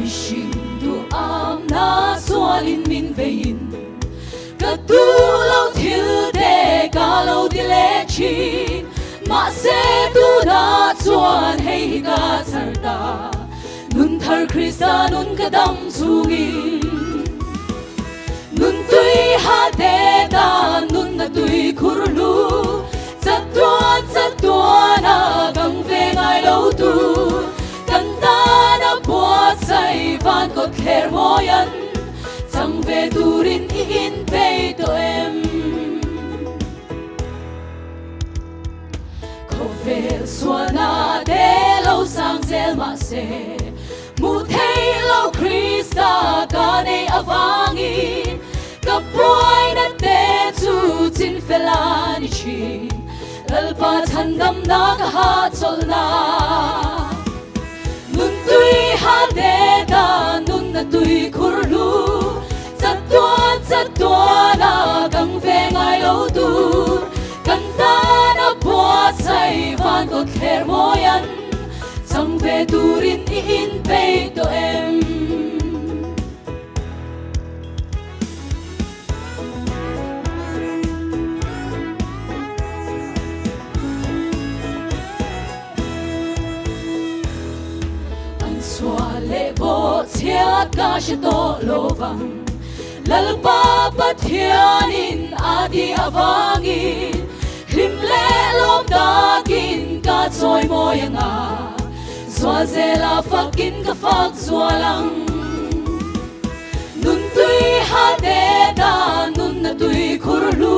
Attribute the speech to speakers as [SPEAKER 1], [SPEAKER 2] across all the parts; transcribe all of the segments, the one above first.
[SPEAKER 1] mishing du am na sualin min vein ka tu lo thil de ka lo dile chin ma se tu na chuan hei ka charta nun thar Krista nun ka dam chungin nun tui ha de da nun na tui khurlu Chatuan na gang ve ngai lo tu kan ta na puat sai van ko kher moyan chang ve turin in pe to em ko vel suana de lo sang zel ma se mu thei lo Krista ka nei avangin ka proi na te chu chin felani chi Alpa thandam na kaha cholna Nun tui ha de da nun na tui khurlu Chatuan na gang ve ngai lo tu Kan ta na puat sai van ko kher moyan Chang ve turin in pe to em Swale bo chia ka she to lovang lalpa pathianin adi avangin himle lom dakin ka choi moyanga zwazela fakin ka fak zwalang nun tui ha de da nun na tui khurlu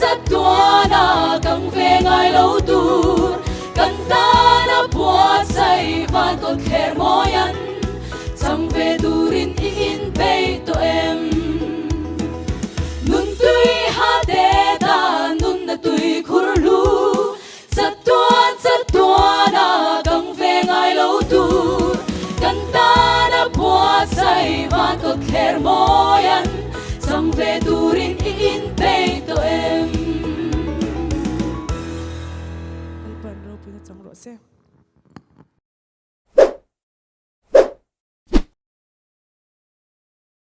[SPEAKER 1] chatuan na kang ve ngai lo tu kan ta na puat sai van ko kher moyan chang ve turin in pe to em nun tui ha de da nun na tui khurlu chatuan na gang ve ngai lo tu kan ta na puat sai van ko kher moyan chang ve turin in pe to em
[SPEAKER 2] Alpan ro pina chang ro se